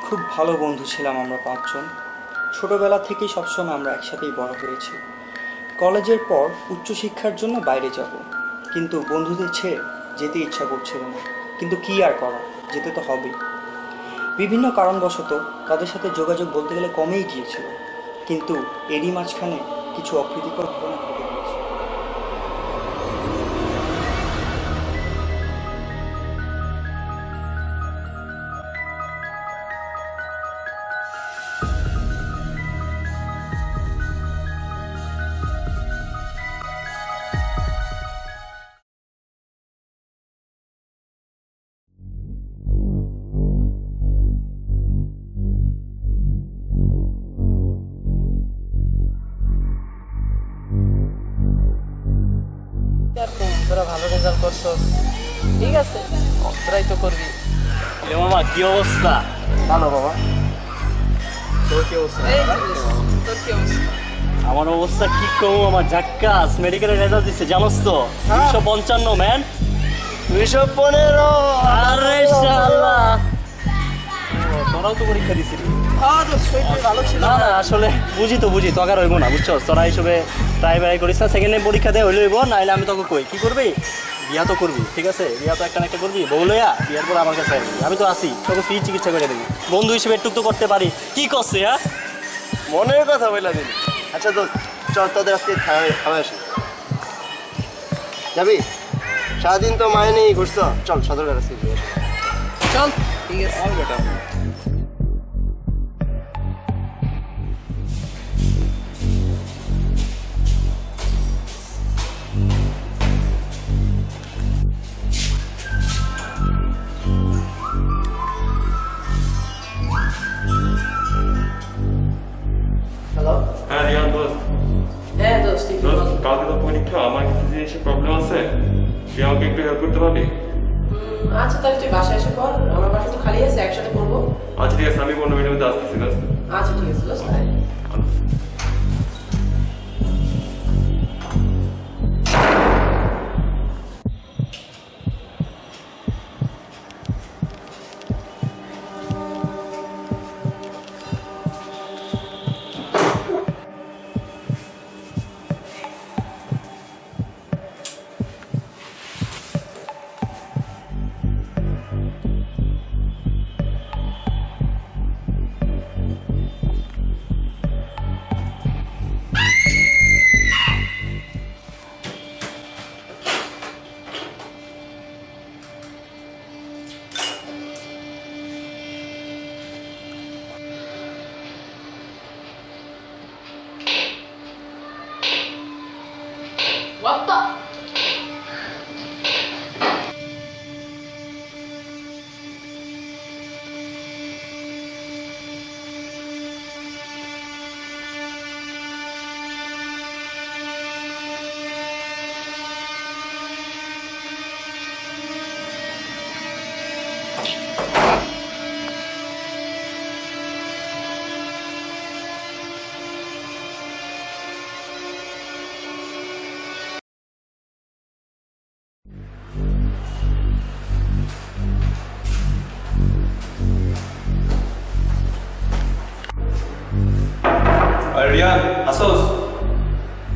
খুব ভালো বন্ধু ছিলাম আমরা পাঁচজন। ছোটবেলা থেকেই সবসময় আমরা একসাথেই বড় হয়েছি। কলেজের পর উচ্চশিক্ষার জন্য বাইরে যাব, কিন্তু বন্ধুদের ছেড়ে যেতে ইচ্ছা করছিল না। কিন্তু কী আর করা, যেতে তো হবেই। বিভিন্ন কারণবশত তাদের সাথে যোগাযোগ বলতে গেলে কমেই গিয়েছিল, কিন্তু এরই মাঝখানে কিছু অপ্রীতিকর ঘটনা ঘটে গিয়েছে। তোরা ভালো রেজাল্ট করছস, ঠিক আছে, তোরাই তো করবি। মামা কি অবস্থা? ভালো বাবা। তোর কি অবস্থা? তোর কি অবস্থা? আমার অবস্থা কি কম, আমার ঝাক্কাস মেডিকেলের রেজাল্ট দিচ্ছে জানোস তো? 255 ম্যান। 215। আরে শালা, তোরাও তো পরীক্ষা দিছিস? হ্যাঁ তো শরীর ভালো ছিল না না, আসলে বুঝি তো তোকে আর হইব না, বুঝছো? তোরা হিসেবে ট্রাই বাই করিস না, সেকেন্ডে পরীক্ষা দিয়ে হইলে হইব, নাহলে আমি তোকে কই কি করবি, বিয়া তো করবি, ঠিক আছে? বিয়া তো একটা না একটা করবি, বউ লইয়া বিয়ার পর আমার কাছে আসবি, আমি তো আসি, তোকে ফ্রি চিকিৎসা করে দেবি, বন্ধু হিসেবে একটু তো করতে পারি। কি করছে? হ্যাঁ, মনের কথা বইলা দিন। আচ্ছা তো চল, তোদের আজকে খাওয়া আসি, যাবি? সারাদিন তো মায়ে নেই ঘুরছ, চল সদরঘাট আজকে ঘুরে আসি। চল, ঠিক আছে। বেটা হ্যালো। হ্যাঁ রিয়ান দোস্ত, হ্যাঁ দোস্ত, ঠিক দোস্ত আছে। কালকে তো পরীক্ষা, আমার কিছু জিনিসের প্রবলেম আছে, তুই আমাকে একটু হেল্প করতে পারবি? আচ্ছা তাহলে তুই বাসায় এসে পর, আমার বাসা তো খালি আছে, একসাথে করবো। আচ্ছা ঠিক আছে, আমি 15 মিনিটের মধ্যে আসতেছি দোস্ত। আচ্ছা ঠিক আছে দোস্ত, তাই। What the? আর রিয়ান আসোস?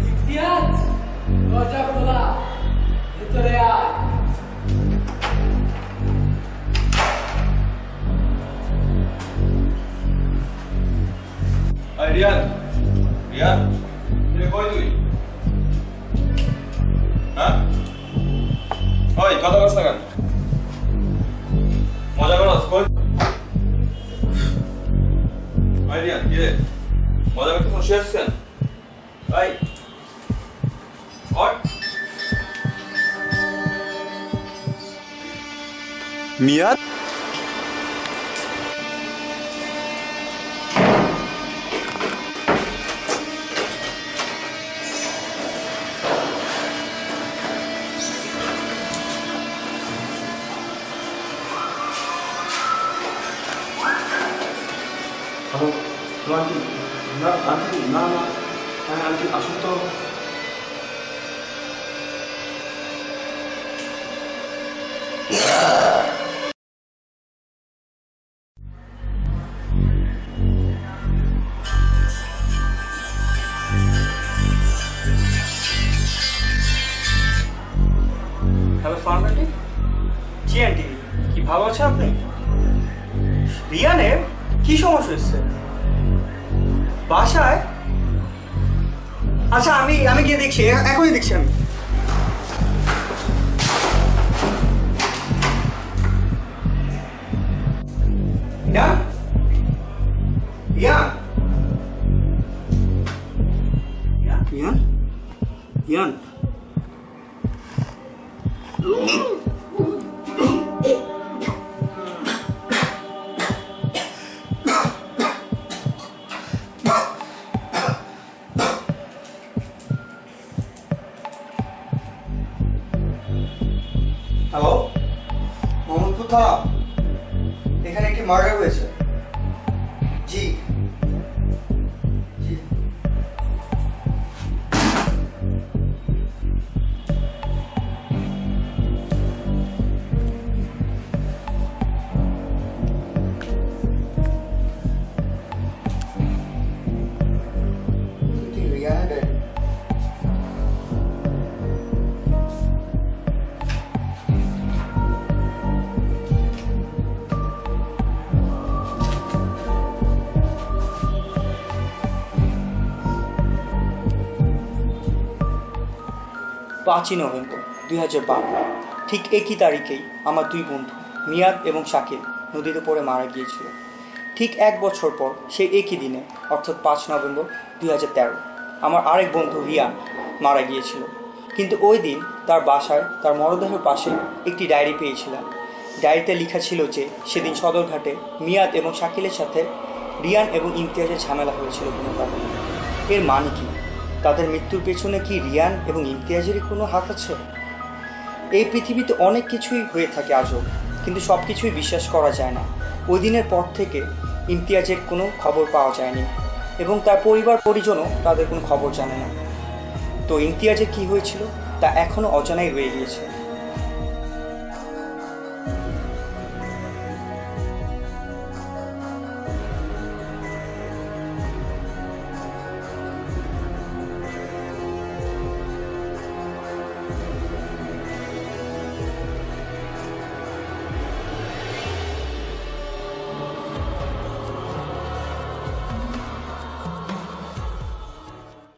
ইতিহাস দরজা খোলা, ভিতরে আয়। আর রিয়ান, রিয়ান তুই কই তুই? হ্যাঁ ওই কথা বলছ না কেন? মজা করছ কই? ওই রিয়ান কি রে, মজা করতে বসে আসছেন? এই ওই মিয়া আন্টি, না আন্টি, না না, হ্যাঁ আন্টি আসুন তো। জি আন্টি, কি ভালো আছেন আপনি? রিয়ানের কি সমস্যা হয়েছে বাসায়? আচ্ছা আমি গিয়ে দেখছি, এখনই দেখছি আমি। রিয়ান, রিয়ান, রিয়ান, রিয়ান, হ্যালো মোহাম্মদপুর থানা, এখানে একটি মার্ডার হয়েছে। জি জি, রিয়ানের পাঁচই নভেম্বর 2012, ঠিক একই তারিখেই আমার দুই বন্ধু মিয়াদ এবং শাকিল নদীতে পড়ে মারা গিয়েছিল। ঠিক 1 বছর পর সেই একই দিনে অর্থাৎ 5 নভেম্বর 2013 আমার আরেক বন্ধু রিয়ান মারা গিয়েছিল। কিন্তু ওই দিন তার বাসায় তার মরদেহের পাশে একটি ডায়েরি পেয়েছিলাম। ডায়েরিতে লেখা ছিল যে সেদিন সদরঘাটে মিয়াদ এবং শাকিলের সাথে রিয়ান এবং ইমতিয়াজের ঝামেলা হয়েছিল কোনো কারণে। এর মানে কি? তাদের মৃত্যুর পেছনে কি রিয়ান এবং ইমতিয়াজেরই কোনো হাত আছে? এই পৃথিবীতে অনেক কিছুই হয়ে থাকে আজও, কিন্তু সব কিছুই বিশ্বাস করা যায় না। ওই দিনের পর থেকে ইমতিয়াজের কোনো খবর পাওয়া যায়নি এবং তার পরিবার পরিজনও তাদের কোনো খবর জানে না। তো ইমতিয়াজের কী হয়েছিল তা এখনও অজানাই রয়ে গিয়েছে।